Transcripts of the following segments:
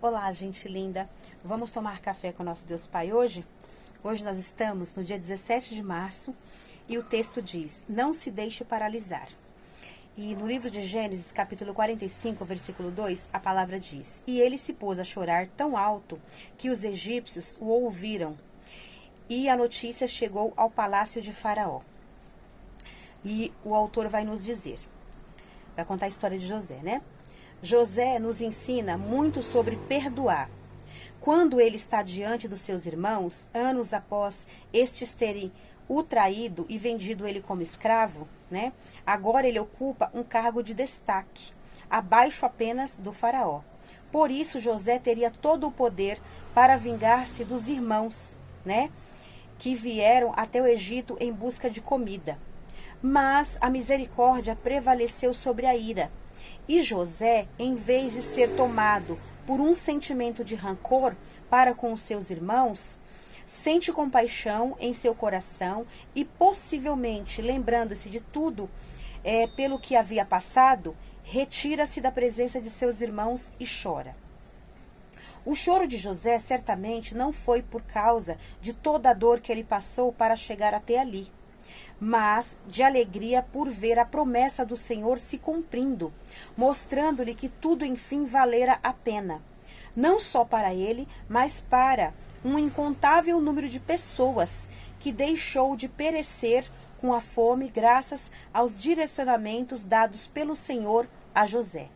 Olá, gente linda. Vamos tomar café com o nosso Deus Pai hoje? Hoje nós estamos no dia 17 de março e o texto diz: não se deixe paralisar. E no livro de Gênesis, capítulo 45, versículo 2, a palavra diz: e ele se pôs a chorar tão alto que os egípcios o ouviram. E a notícia chegou ao palácio de Faraó. E o autor vai nos dizer, vai contar a história de José, né? José nos ensina muito sobre perdoar. Quando ele está diante dos seus irmãos, anos após estes terem o traído e vendido ele como escravo, né? Agora ele ocupa um cargo de destaque, abaixo apenas do faraó. Por isso José teria todo o poder para vingar-se dos irmãos, né? Que vieram até o Egito em busca de comida. Mas a misericórdia prevaleceu sobre a ira. E José, em vez de ser tomado por um sentimento de rancor para com os seus irmãos, sente compaixão em seu coração e, possivelmente, lembrando-se de tudo pelo que havia passado, retira-se da presença de seus irmãos e chora. O choro de José certamente não foi por causa de toda a dor que ele passou para chegar até ali, mas de alegria por ver a promessa do Senhor se cumprindo, mostrando-lhe que tudo enfim valera a pena, não só para ele, mas para um incontável número de pessoas que deixou de perecer com a fome graças aos direcionamentos dados pelo Senhor a José.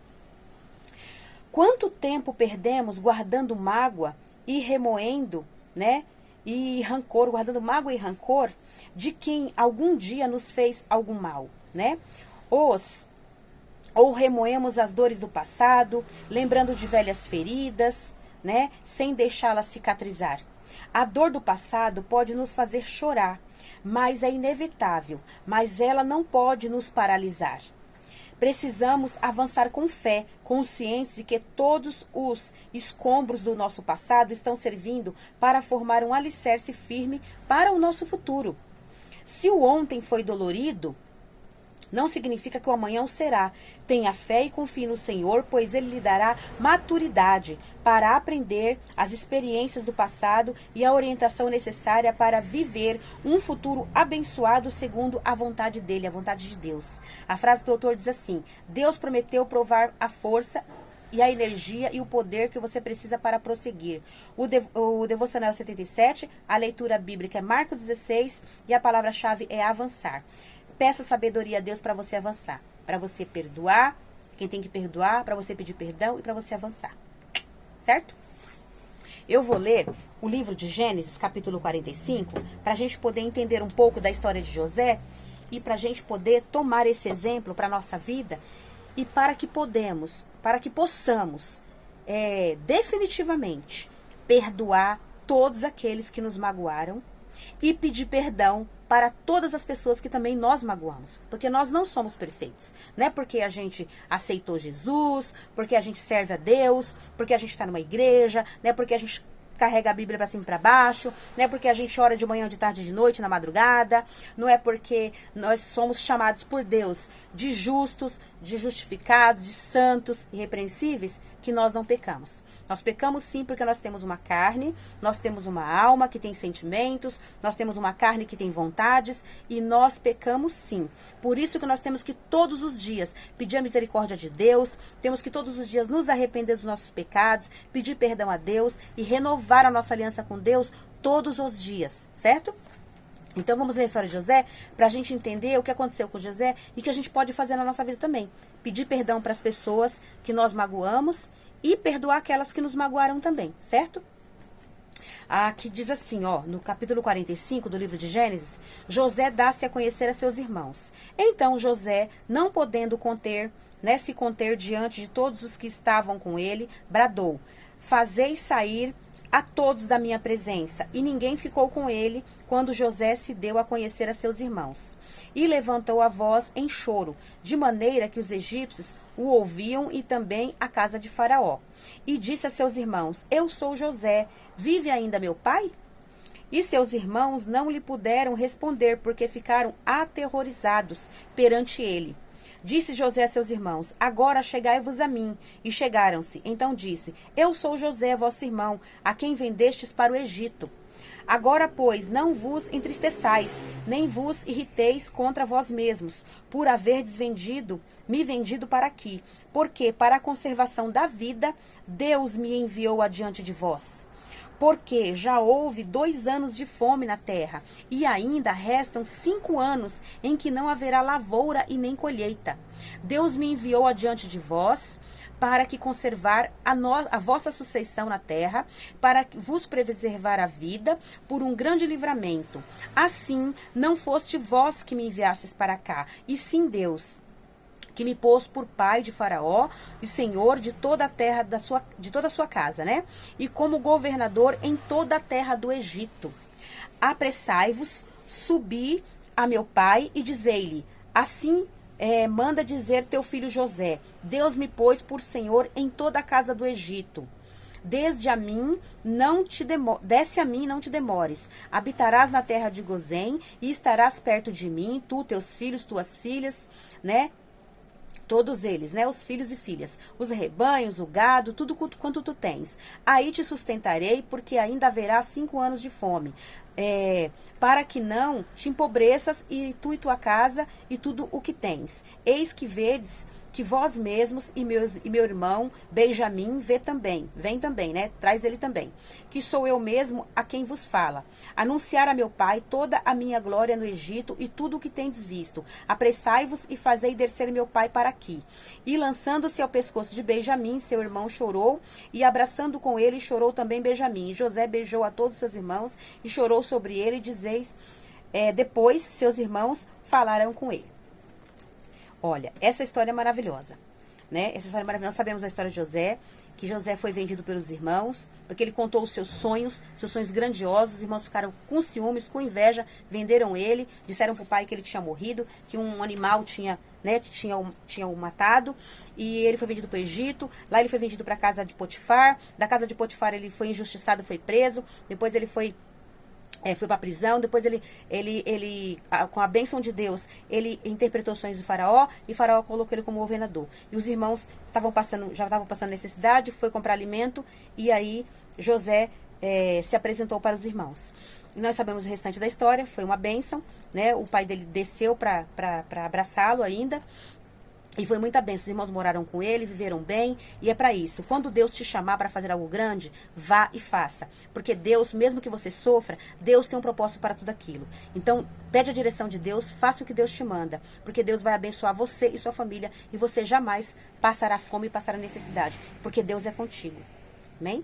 Quanto tempo perdemos guardando mágoa e remoendo, né? E rancor, guardando mágoa e rancor de quem algum dia nos fez algum mal, né? Ou remoemos as dores do passado, lembrando de velhas feridas, né? Sem deixá-las cicatrizar. A dor do passado pode nos fazer chorar, mas é inevitável, mas ela não pode nos paralisar. Precisamos avançar com fé, conscientes de que todos os escombros do nosso passado estão servindo para formar um alicerce firme para o nosso futuro. Se o ontem foi dolorido, não significa que o amanhã o será. Tenha fé e confie no Senhor, pois Ele lhe dará maturidade para aprender as experiências do passado e a orientação necessária para viver um futuro abençoado segundo a vontade dEle, a vontade de Deus. A frase do autor diz assim: Deus prometeu provar a força e a energia e o poder que você precisa para prosseguir. O devocional 77, a leitura bíblica é Marcos 16 e a palavra-chave é avançar. Peça sabedoria a Deus para você avançar, para você perdoar quem tem que perdoar, para você pedir perdão e para você avançar. Certo? Eu vou ler o livro de Gênesis, capítulo 45, para a gente poder entender um pouco da história de José e para a gente poder tomar esse exemplo para a nossa vida e para que possamos definitivamente perdoar todos aqueles que nos magoaram e pedir perdão para todas as pessoas que também nós magoamos. Porque nós não somos perfeitos. Não é porque a gente aceitou Jesus, porque a gente serve a Deus, porque a gente está numa igreja, não é porque a gente carrega a Bíblia para cima e para baixo, não é porque a gente ora de manhã, de tarde, de noite, na madrugada, não é porque nós somos chamados por Deus de justos, de justificados, de santos, irrepreensíveis, que nós não pecamos. Nós pecamos sim porque nós temos uma carne, nós temos uma alma que tem sentimentos, nós temos uma carne que tem vontades e nós pecamos sim. Por isso que nós temos que todos os dias pedir a misericórdia de Deus, temos que todos os dias nos arrepender dos nossos pecados, pedir perdão a Deus e renovar a nossa aliança com Deus todos os dias, certo? Então vamos ler a história de José para a gente entender o que aconteceu com José e que a gente pode fazer na nossa vida também. Pedir perdão para as pessoas que nós magoamos e perdoar aquelas que nos magoaram também, certo? Aqui diz assim, ó, no capítulo 45 do livro de Gênesis, José dá-se a conhecer a seus irmãos. Então José, não podendo se conter diante de todos os que estavam com ele, bradou: fazei sair a todos da minha presença. E ninguém ficou com ele quando José se deu a conhecer a seus irmãos. E levantou a voz em choro, de maneira que os egípcios o ouviam e também a casa de Faraó. E disse a seus irmãos: eu sou José, vive ainda meu pai? E seus irmãos não lhe puderam responder, porque ficaram aterrorizados perante ele. Disse José a seus irmãos: agora chegai-vos a mim. E chegaram-se. Então disse: eu sou José, vosso irmão, a quem vendestes para o Egito. Agora, pois, não vos entristeçais, nem vos irriteis contra vós mesmos, por haverdes me vendido para aqui, porque para a conservação da vida, Deus me enviou adiante de vós. Porque já houve 2 anos de fome na terra, e ainda restam 5 anos em que não haverá lavoura e nem colheita. Deus me enviou adiante de vós, para que conservar a vossa sucessão na terra, para vos preservar a vida, por um grande livramento. Assim, não foste vós que me enviastes para cá, e sim Deus, que me pôs por pai de Faraó e senhor de toda a terra de toda a sua casa, né? E como governador em toda a terra do Egito. Apressai-vos, subi a meu pai e dizei-lhe: assim manda dizer teu filho José: Deus me pôs por senhor em toda a casa do Egito. Desce a mim, não te demores. Habitarás na terra de Gozém e estarás perto de mim, tu, teus filhos, tuas filhas, né? Todos eles, né? Os filhos e filhas, os rebanhos, o gado, tudo quanto tu tens. Aí te sustentarei, porque ainda haverá 5 anos de fome. Para que não te empobreças, e tu e tua casa, e tudo o que tens. Eis que vedes que vós mesmos e meu irmão Benjamim vem também, né? Traz ele também. Que sou eu mesmo a quem vos fala. Anunciar a meu pai toda a minha glória no Egito e tudo o que tendes visto. Apressai-vos e fazei descer meu pai para aqui. E lançando-se ao pescoço de Benjamim, seu irmão chorou, e abraçando com ele, chorou também Benjamim. José beijou a todos seus irmãos e chorou sobre ele, e dizeis, depois seus irmãos falaram com ele. Olha, essa história é maravilhosa, né? Essa história é maravilhosa. Nós sabemos a história de José, que José foi vendido pelos irmãos, porque ele contou os seus sonhos grandiosos. Os irmãos ficaram com ciúmes, com inveja, venderam ele, disseram para o pai que ele tinha morrido, que um animal tinha o matado, e ele foi vendido para o Egito. Lá ele foi vendido para a casa de Potifar. Da casa de Potifar ele foi injustiçado, foi preso. Depois ele foi para a prisão. Depois ele, com a bênção de Deus, ele interpretou sonhos de Faraó, e Faraó colocou ele como governador. E os irmãos já estavam passando necessidade, foi comprar alimento, e aí José se apresentou para os irmãos. E nós sabemos o restante da história, foi uma bênção, né? O pai dele desceu para abraçá-lo ainda. E foi muita bênção. Os irmãos moraram com ele, viveram bem, e é para isso. Quando Deus te chamar para fazer algo grande, vá e faça. Porque Deus, mesmo que você sofra, Deus tem um propósito para tudo aquilo. Então, pede a direção de Deus, faça o que Deus te manda. Porque Deus vai abençoar você e sua família, e você jamais passará fome e passará necessidade. Porque Deus é contigo. Amém?